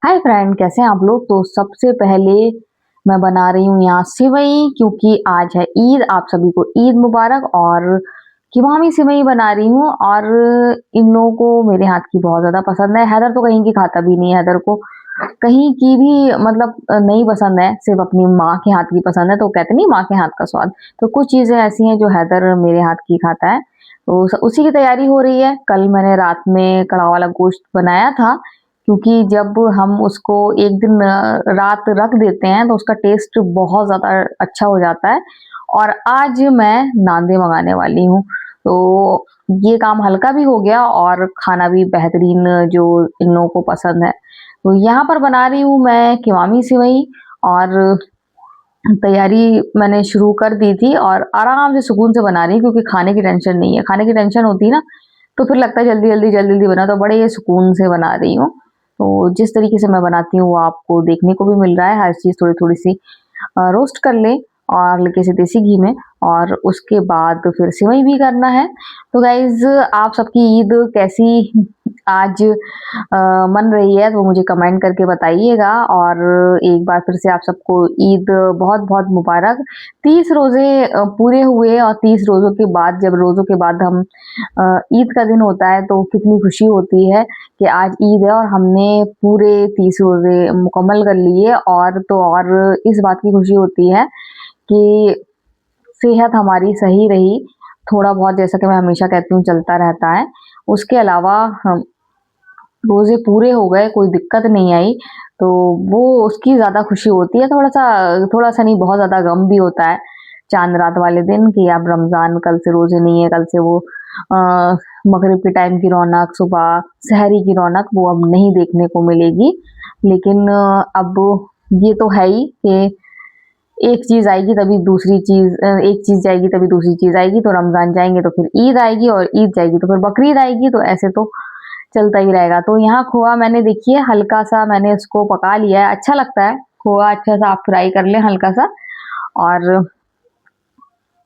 Hi friend, कैसे हैं आप लोग। तो सबसे पहले मैं बना रही हूँ यहाँ सिवई, क्योंकि आज है ईद। आप सभी को ईद मुबारक। और कीमामी सिवई बना रही हूँ और इन लोगों को मेरे हाथ की बहुत ज़्यादा पसंद है। हैदर तो कहीं की खाता भी नहीं है, हैदर को कहीं की भी मतलब नहीं पसंद है, सिर्फ अपनी माँ के हाथ की पसंद है। तो कहते नहीं माँ के हाथ का स्वाद। तो कुछ चीज़ें ऐसी हैं जो हैदर मेरे हाथ की खाता है। तो उसी की तैयारी हो रही है। कल मैंने रात में कड़ा वाला गोश्त बनाया था, क्योंकि जब हम उसको एक दिन रात रख देते हैं तो उसका टेस्ट बहुत ज़्यादा अच्छा हो जाता है। और आज मैं नांदे मंगाने वाली हूँ, तो ये काम हल्का भी हो गया और खाना भी बेहतरीन जो इन लोगों को पसंद है। तो यहाँ पर बना रही हूँ मैं कीमामी सिवई, और तैयारी मैंने शुरू कर दी थी और आराम से सुकून से बना रही हूँ, क्योंकि खाने की टेंशन नहीं है। खाने की टेंशन होती है ना, तो फिर लगता है जल्दी-जल्दी बना, तो बड़े ये सुकून से बना रही हूँ। तो जिस तरीके से मैं बनाती हूँ वो आपको देखने को भी मिल रहा है। हर चीज़ थोड़ी-थोड़ी सी रोस्ट कर लें और हल्के से देसी घी में, और उसके बाद फिर सेवई भी करना है। तो गाइज़, आप सबकी ईद कैसी आज मन रही है तो मुझे कमेंट करके बताइएगा। और एक बार फिर से आप सबको ईद बहुत-बहुत मुबारक। 30 रोज़े पूरे हुए, और 30 रोज़ों के बाद, जब रोज़ों के बाद हम ईद का दिन होता है तो कितनी खुशी होती है कि आज ईद है और हमने पूरे 30 रोज़े मुकम्मल कर लिए। और तो और इस बात की खुशी होती है कि सेहत हमारी सही रही। थोड़ा बहुत, जैसा कि मैं हमेशा कहती हूँ, चलता रहता है। उसके अलावा हम रोज़े पूरे हो गए, कोई दिक्कत नहीं आई, तो वो उसकी ज़्यादा खुशी होती है। थोड़ा-सा नहीं, बहुत ज़्यादा गम भी होता है चाँद रात वाले दिन कि अब रमज़ान, कल से रोज़े नहीं है, कल से वो अ, मगरिब के टाइम की रौनक, सुबह सहरी की रौनक वो अब नहीं देखने को मिलेगी। लेकिन अब ये तो है ही कि एक चीज़ आएगी तभी दूसरी चीज़, एक चीज़ जाएगी तभी दूसरी चीज़ आएगी। तो रमज़ान जाएँगे तो फिर ईद आएगी, और ईद जाएगी तो फिर बकरीद आएगी। तो ऐसे तो चलता ही रहेगा। तो यहाँ खोआ मैंने, देखिए, हल्का-सा मैंने इसको पका लिया है। अच्छा लगता है खोआ, अच्छा-सा आप फ्राई कर लें हल्का-सा।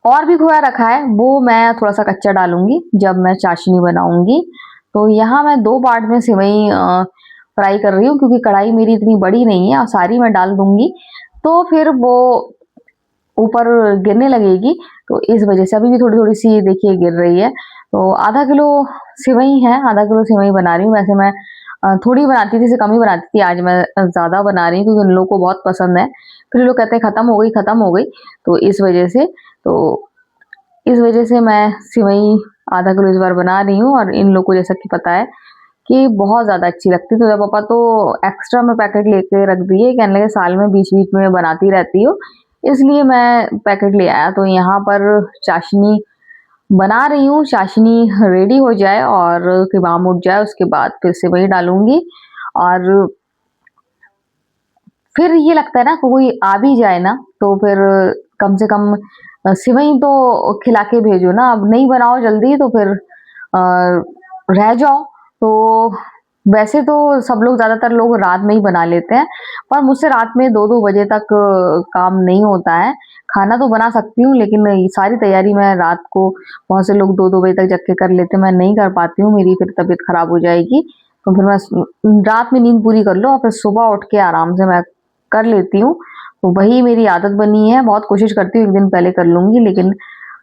और भी खोया रखा है, वो मैं थोड़ा-सा कच्चा डालूँगी जब मैं चाशनी बनाऊँगी। तो यहाँ मैं 2 पार्ट में सेवई फ्राई कर रही हूँ, क्योंकि कढ़ाई मेरी इतनी बड़ी नहीं है और सारी मैं डाल दूँगी तो फिर वो ऊपर गिरने लगेगी। तो इस वजह से अभी भी थोड़ी-थोड़ी सी देखिए गिर रही है। तो आधा किलो सेवई है, आधा किलो सेवई बना रही हूँ। वैसे मैं थोड़ी बनाती थी, इससे कम ही बनाती थी। आज मैं ज़्यादा बना रही हूँ क्योंकि उन लोगों को बहुत पसंद है। फिर ये लोग कहते हैं खत्म हो गई। तो तो इस वजह से मैं सेवई आधा किलो इस बार बना रही हूँ, और इन लोगों को जैसा कि पता है कि बहुत ज़्यादा अच्छी लगती है। तो पापा तो एक्स्ट्रा में पैकेट लेके रख दिए, कहने लगे साल में बीच-बीच में बनाती रहती हो, इसलिए मैं पैकेट ले आया। तो यहाँ पर चाशनी बना रही हूँ, चाशनी रेडी हो जाए और क़िवाम उठ जाए, उसके बाद फिर सेवई डालूँगी। और फिर ये लगता है ना, कोई आ भी जाए ना तो फिर कम से कम सेवई तो खिला के भेजो ना। अब नहीं बनाओ जल्दी तो फिर रह जाओ। तो वैसे तो सब लोग, ज़्यादातर लोग रात में ही बना लेते हैं, पर मुझसे रात में 2-2 बजे तक काम नहीं होता है। खाना तो बना सकती हूँ, लेकिन ये सारी तैयारी मैं रात को, बहुत से लोग 2-2 बजे तक जग के कर लेते हैं, मैं नहीं कर पाती हूँ, मेरी फिर तबीयत खराब हो जाएगी। तो फिर मैं रात में नींद पूरी कर लो और फिर सुबह उठ के आराम से मैं कर लेती हूँ। तो वही मेरी आदत बनी है। बहुत कोशिश करती हूँ 1 दिन पहले कर लूँगी, लेकिन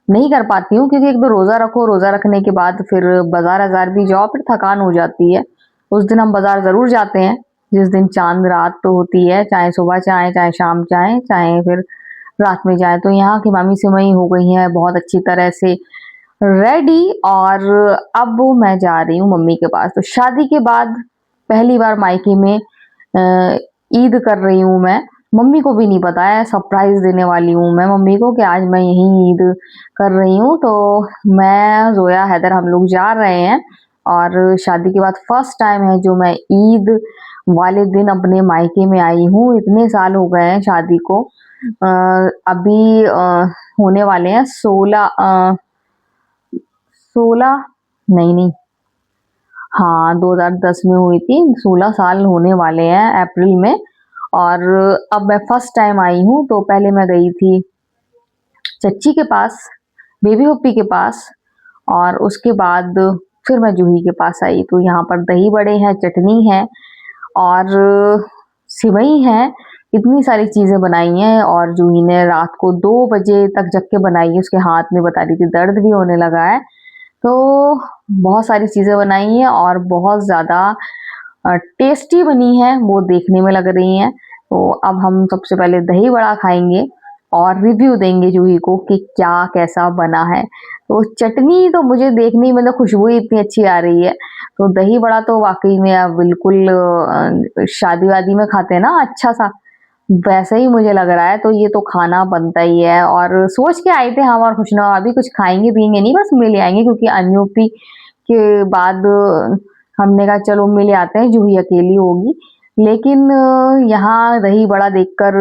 नहीं कर पाती हूँ, क्योंकि एक तो रोज़ा रखो, रोज़ा रखने के बाद फिर बाज़ार-आज़ार भी जाओ, फिर थकान हो जाती है। उस दिन हम बाज़ार ज़रूर जाते हैं, जिस दिन चाँद रात तो होती है, चाहे सुबह जाएँ, चाहे शाम जाएँ, चाहे फिर रात में जाएँ। तो यहाँ की मामी सेवई हो गई हैं बहुत अच्छी तरह से रेडी, और अब मैं जा रही हूँ मम्मी के पास। तो शादी के बाद पहली बार मायके में ईद कर रही हूँ मैं। मम्मी को भी नहीं पता है, सरप्राइज़ देने वाली हूँ मैं मम्मी को कि आज मैं यहीं ईद कर रही हूँ। तो मैं, ज़ोया, हैदर, हम लोग जा रहे हैं, और शादी के बाद फर्स्ट टाइम है जो मैं ईद वाले दिन अपने मायके में आई हूँ। इतने साल हो गए हैं शादी को। अभी होने वाले हैं 16 नहीं, हाँ, 2010 में हुई थी, 16 साल होने वाले हैं अप्रैल में। और अब मैं फर्स्ट टाइम आई हूँ। तो पहले मैं गई थी चच्ची के पास, बेबी पप्पी के पास, और उसके बाद फिर मैं जूही के पास आई। तो यहाँ पर दही बड़े हैं, चटनी है, और सिवई है। इतनी सारी चीजें बनाई हैं और जूही ने रात को 2 बजे तक जग के बनाई है। उसके हाथ में बता रही थी दर्द भी होने लगा है। तो बहुत सारी चीजें बनाई हैं और बहुत ज्यादा टेस्टी बनी है, वो देखने में लग रही हैं। तो अब हम सबसे पहले दही बड़ा खाएंगे और रिव्यू देंगे जूही को कि क्या कैसा बना है। तो चटनी तो मुझे देखने में तो खुशबू ही इतनी अच्छी आ रही है। तो दही बड़ा तो वाकई में अब बिल्कुल शादी वादी में खाते हैं ना अच्छा सा, वैसा ही मुझे लग रहा है। तो ये तो खाना बनता ही है और सोच के आए थे हम और खुश ना अभी कुछ खाएंगे पियेंगे नहीं, बस मिल आएंगे क्योंकि अन्योपी के बाद हमने कहा चलो मिल आते हैं, जूही अकेली होगी। लेकिन यहाँ दही बड़ा देखकर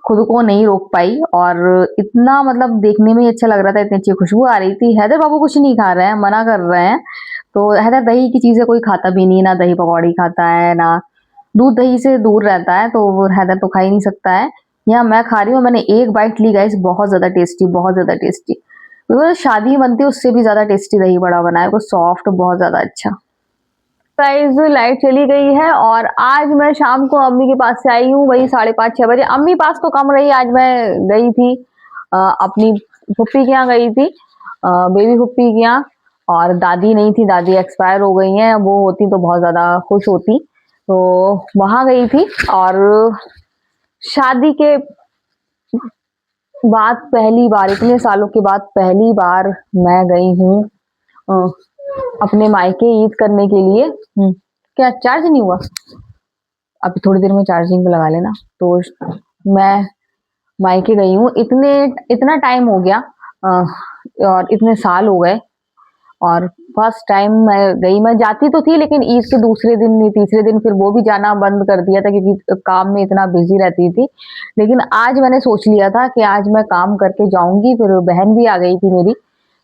खुद को नहीं रोक पाई और इतना मतलब देखने में ही अच्छा लग रहा था, इतनी अच्छी खुशबू आ रही थी। हैदर बाबू कुछ नहीं खा रहे हैं, मना कर रहे हैं। तो हैदर दही की चीजें कोई खाता भी नहीं, ना दही पकौड़ी खाता है ना दूध दही से दूर रहता है, तो वो हैदर तो खा ही नहीं सकता है। यहाँ मैं खा रही हूँ, मैंने एक बाइट ली गाइस, बहुत ज्यादा टेस्टी, बहुत ज्यादा टेस्टी। तो शादी बनती है उससे भी ज्यादा टेस्टी दही बड़ा बना है, वो सॉफ्ट बहुत ज्यादा अच्छा। गाइस लाइट चली गई है और आज मैं शाम को अम्मी के पास से आई हूँ, वही 5:30-6 बजे। अम्मी पास तो कम रही, आज मैं गई थी अपनी फुप्पी के यहाँ गई थी, बेबी फुप्पी के यहाँ। और दादी नहीं थी, दादी एक्सपायर हो गई हैं, वो होती तो बहुत ज्यादा खुश होती। तो वहां गई थी और शादी के बाद पहली बार, इतने सालों के बाद पहली बार मैं गई हूँ अपने मायके ईद करने के लिए। क्या चार्ज नहीं हुआ? अभी थोड़ी देर में चार्जिंग पे लगा लेना। तो मैं मायके गई हूँ, इतना टाइम हो गया और इतने साल हो गए और फर्स्ट टाइम मैं गई। मैं जाती तो थी लेकिन ईद के दूसरे दिन नहीं, तीसरे दिन फिर वो भी जाना बंद कर दिया था क्योंकि काम में इतना बिजी रहती थी। लेकिन आज मैंने सोच लिया था कि आज मैं काम करके जाऊंगी, फिर बहन भी आ गई थी मेरी।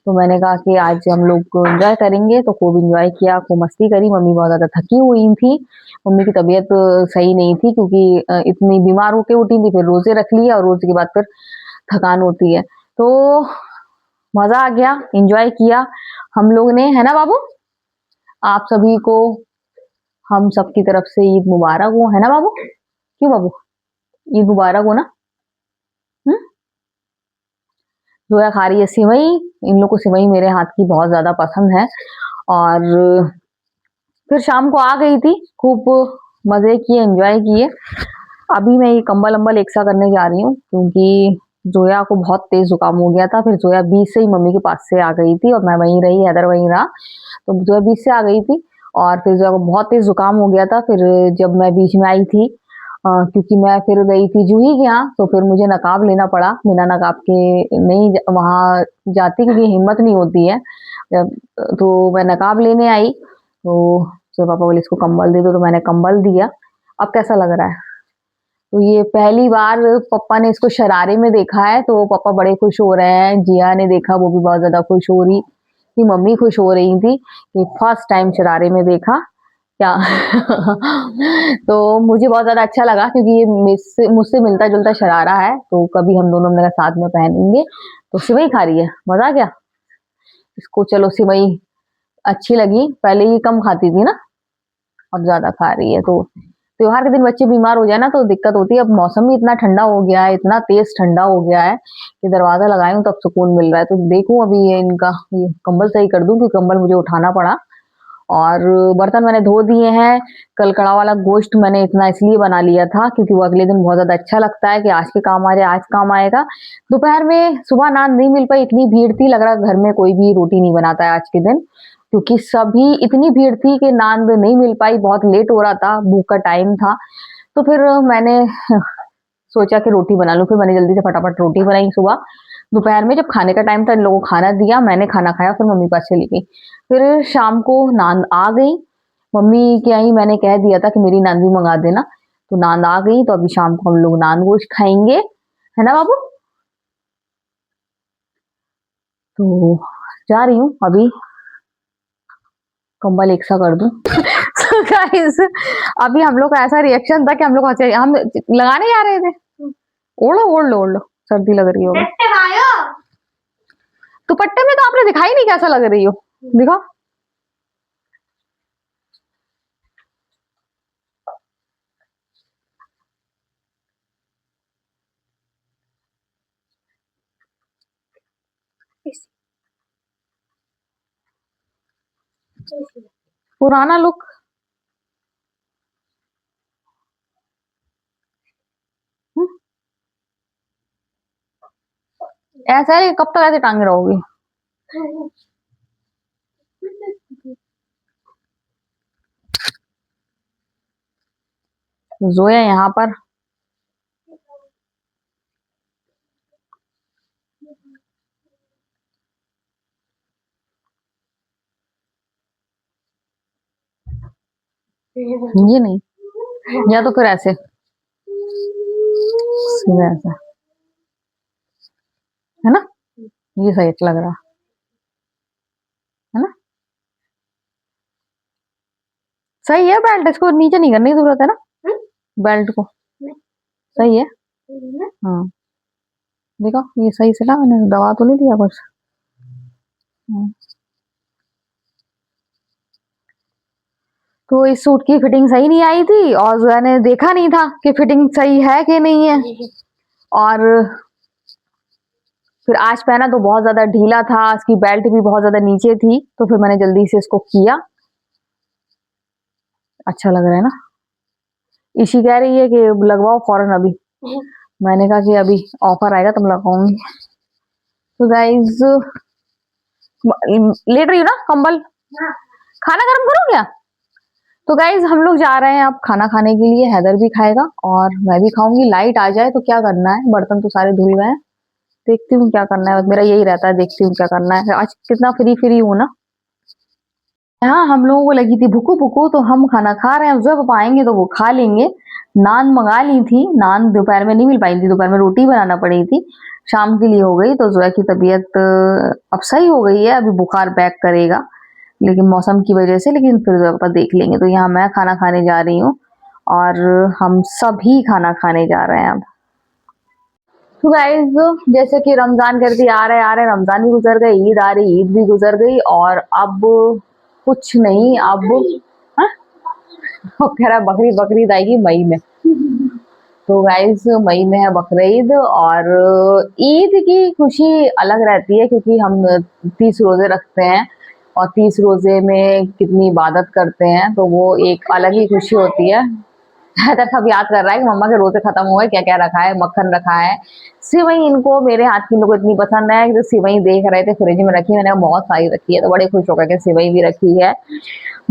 तो मैंने कहा कि आज हम लोग एंजॉय करेंगे, तो खूब एंजॉय किया, खूब मस्ती करी। मम्मी बहुत ज्यादा थकी हुई थी, मम्मी की तबीयत सही नहीं थी क्योंकि इतनी बीमार होके उठी थी, फिर रोजे रख लिए और रोजे के बाद फिर थकान होती है। तो मजा आ गया, एंजॉय किया हम लोग ने, है ना बाबू? आप सभी को हम सबकी तरफ से ईद मुबारक हो, है ना बाबू? क्यों बाबू, ईद मुबारक हो ना? हम्म। जोया खा रही है सिवई, इन लोग को सिवई मेरे हाथ की बहुत ज्यादा पसंद है। और फिर शाम को आ गई थी, खूब मजे किए, एंजॉय किए। अभी मैं ये कंबल अम्बल एक सा करने जा रही हूँ क्योंकि जोया को बहुत तेज जुकाम हो गया था। फिर जोया बीच से ही मम्मी के पास से आ गई थी और मैं वहीं रही, हैदर वहीं रहा। तो जोया बीच से आ गई थी और फिर जोया को बहुत तेज जुकाम हो गया था। फिर जब मैं बीच में आई थी क्योंकि मैं फिर गई थी जूही के यहाँ, तो फिर मुझे नकाब लेना पड़ा। बिना नकाब के नहीं वहां जाती क्योंकि हिम्मत नहीं होती है। तो मैं नकाब लेने आई, तो पापा बोले इसको कंबल दे दो, तो मैंने कंबल दिया। अब कैसा लग रहा है? तो ये पहली बार पापा ने इसको शरारे में देखा है, तो पापा बड़े खुश हो रहे हैं। जिया ने देखा, वो भी बहुत ज्यादा खुश हो रही थी, मम्मी खुश हो रही थी कि फर्स्ट टाइम शरारे में देखा क्या। तो मुझे बहुत ज्यादा अच्छा लगा क्योंकि ये मुझसे मिलता जुलता शरारा है, तो कभी हम दोनों ने साथ में पहनेंगे। तो सिवई खा रही है, मजा आ गया इसको। चलो सिवई अच्छी लगी, पहले ही कम खाती थी ना, अब ज्यादा खा रही है। तो त्योहार के दिन बच्चे बीमार हो जाए ना तो दिक्कत होती है। अब मौसम भी इतना ठंडा हो गया है, इतना तेज ठंडा हो गया है कि दरवाजा लगाए हूँ तब सुकून मिल रहा है। तो देखूं अभी ये इनका ये कंबल सही कर दूं क्योंकि कंबल मुझे उठाना पड़ा। और बर्तन मैंने धो दिए हैं। कल कड़ा वाला गोश्त मैंने इतना इसलिए बना लिया था क्योंकि वो अगले दिन बहुत ज्यादा अच्छा लगता है कि आज के काम आ जाए, आज काम आएगा। दोपहर में सुबह नान नहीं मिल पाई, इतनी भीड़ थी, लग रहा घर में कोई भी रोटी नहीं बनाता है आज के दिन क्योंकि सभी इतनी भीड़ थी कि नान नहीं मिल पाई, बहुत लेट हो रहा था, भूख का टाइम था। तो फिर मैंने सोचा कि रोटी बना लूं, फिर मैंने जल्दी से फटाफट रोटी बनाई सुबह। दोपहर में जब खाने का टाइम था, इन लोगों को खाना दिया, मैंने खाना खाया, फिर मम्मी पास चली गई। फिर शाम को नान आ गई, मम्मी के आई, मैंने कह दिया था कि मेरी नान भी मंगा देना, तो नान आ गई। तो अभी शाम को हम लोग नान गोश्त खाएंगे, है ना बाबू? तो जा रही हूँ अभी, कंबल एक सा कर दूं। So guys, अभी हम लोग का ऐसा रिएक्शन था कि हम लोग हम लगाने जा रहे थे। ओढ़ लो ओढ़ लो ओढ़ लो, सर्दी लग रही होगी। दुपट्टे में तो आपने दिखाई नहीं कैसा लग रही हो, दिखा। पुराना लुक ऐसा है, कब तक ऐसे टांगे रहोगी? जोया यहाँ पर ये नहीं, या तो फिर ऐसे सीधा ऐसा, है ना? ये सही लग रहा है ना? सही है। बेल्ट इसको नीचे नहीं करने की जरूरत है ना, बेल्ट को। सही है। हाँ देखो ये सही से ना, मैंने दवा तो नहीं दिया कुछ। तो इस सूट की फिटिंग सही नहीं आई थी और जोया ने देखा नहीं था कि फिटिंग सही है कि नहीं है, और फिर आज पहना तो बहुत ज्यादा ढीला था, इसकी बेल्ट भी बहुत ज्यादा नीचे थी, तो फिर मैंने जल्दी से इसको किया। अच्छा लग रहा है ना? इशी कह रही है कि लगवाओ फौरन अभी। मैंने कहा कि अभी ऑफर आएगा तब लगाऊंगी। तो गाइज लेट रही हो ना कंबल? खाना गर्म करो क्या? तो गाइज हम लोग जा रहे हैं अब खाना खाने के लिए। हैदर भी खाएगा और मैं भी खाऊंगी। लाइट आ जाए तो क्या करना है, बर्तन तो सारे धुल गए हैं, देखती हूँ क्या करना है। मेरा यही रहता है, देखती हूँ क्या करना है। आज कितना फ्री फ्री हूँ ना। यहाँ हम लोगों को लगी थी भूकू भूकू, तो हम खाना खा रहे हैं। जब आएंगे तो वो खा लेंगे। नान मंगा ली थी, नान दोपहर में नहीं मिल पाई थी, दोपहर में रोटी बनाना पड़ी थी, शाम के लिए हो गई। तो जोया की तबीयत अब सही हो गई है, अभी बुखार बैक करेगा लेकिन मौसम की वजह से, लेकिन फिर जोया पापा देख लेंगे। तो यहाँ मैं खाना खाने जा रही हूँ और हम सभी खाना खाने जा रहे हैं अब। तो गाइज जैसे कि रमजान करते आ रहे रमजान भी गुजर गए, ईद आ रही, ईद भी गुजर गई, और अब कुछ नहीं। अब हाँ? वो कह रहा बकरीद, बकरीद आएगी मई में। तो गाइज मई में है बकरीद, और ईद की खुशी अलग रहती है क्योंकि हम 30 रोजे रखते हैं और 30 रोजे में कितनी इबादत करते हैं, तो वो एक अलग ही खुशी होती है। हैदर सब याद कर रहा है कि मम्मा के रोजे खत्म हुए, क्या क्या रखा है, मक्खन रखा है, सिवई। इनको मेरे हाथ की लोग इतनी पसंद है कि सिवई देख रहे थे फ्रिज में रखी, मैंने बहुत सारी रखी है, तो बड़े खुश होकर के सिवई भी रखी है।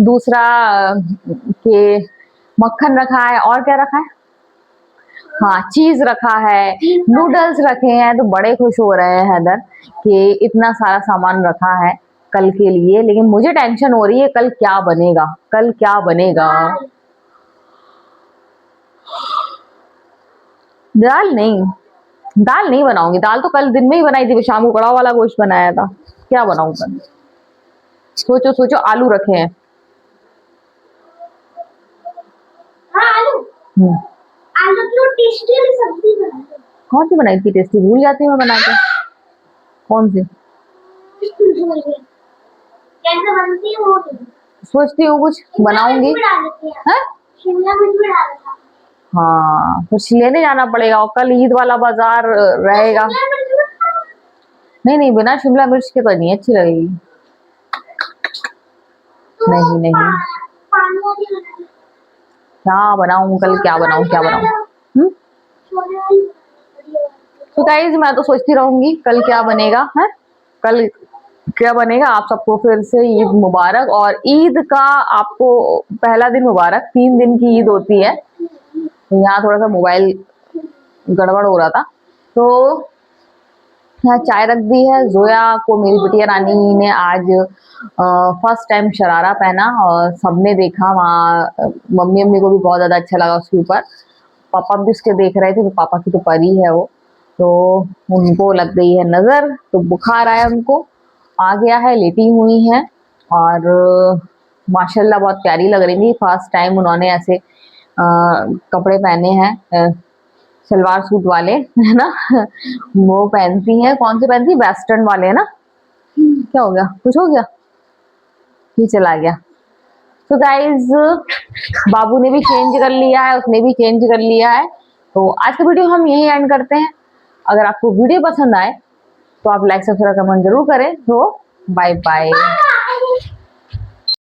दूसरा के मक्खन रखा है, और क्या रखा है, हाँ चीज रखा है, नूडल्स रखे हैं, तो बड़े खुश हो रहे हैं हैदर कि इतना सारा सामान रखा है कल के लिए। लेकिन मुझे टेंशन हो रही है कल क्या बनेगा, कल क्या बनेगा। दाल नहीं बनाऊंगी, दाल तो कल दिन में ही बनाई थी, शाम को कड़ा वाला गोश्त बनाया था, क्या बनाऊं कल। सोचो सोचो, आलू रखे हैं। हाँ, आलू आलू की टेस्टी वाली सब्जी बनाई। कौन सी बनाई थी टेस्टी, भूल जाती हूँ मैं बना के। कौन सी? कैसे बनती है वो? सोचती हूँ कुछ बनाऊंगी। शिमला मिर्च भी डाला था। हाँ कुछ लेने जाना पड़ेगा, और कल ईद वाला बाजार रहेगा। नहीं नहीं, बिना शिमला मिर्च के तो नहीं अच्छी लगेगी। नहीं नहीं, क्या बनाऊं कल, क्या बनाऊं, क्या बनाऊं। तो गाइस मैं तो सोचती रहूंगी कल क्या बनेगा है, कल क्या बनेगा। आप सबको फिर से ईद मुबारक, और ईद का आपको पहला दिन मुबारक। 3 दिन की ईद होती है। तो यहाँ थोड़ा सा मोबाइल गड़बड़ हो रहा था, तो यहाँ चाय रख दी है। जोया को मेरी बिटिया रानी ने आज फर्स्ट टाइम शरारा पहना, और सबने देखा वहाँ, मम्मी अम्मी को भी बहुत ज्यादा अच्छा लगा उसके ऊपर। पापा भी उसके देख रहे थे, तो पापा की तो परी है वो, तो उनको लग गई है नजर, तो बुखार आया उनको, आ गया है, लेटी हुई है। और माशाल्लाह बहुत प्यारी लग रही थी। फर्स्ट टाइम उन्होंने ऐसे कपड़े पहने हैं, सलवार सूट वाले, है ना। वो पहनती हैं, कौन से पहनती है, वेस्टर्न वाले, है ना। क्या हो गया, कुछ हो गया, ये चला गया। तो गाइज बाबू ने भी चेंज कर लिया है, उसने भी चेंज कर लिया है। तो आज का वीडियो हम यही एंड करते हैं। अगर आपको वीडियो पसंद आए तो आप लाइक सब्सक्राइब कमेंट जरूर करें। तो बाय बाय।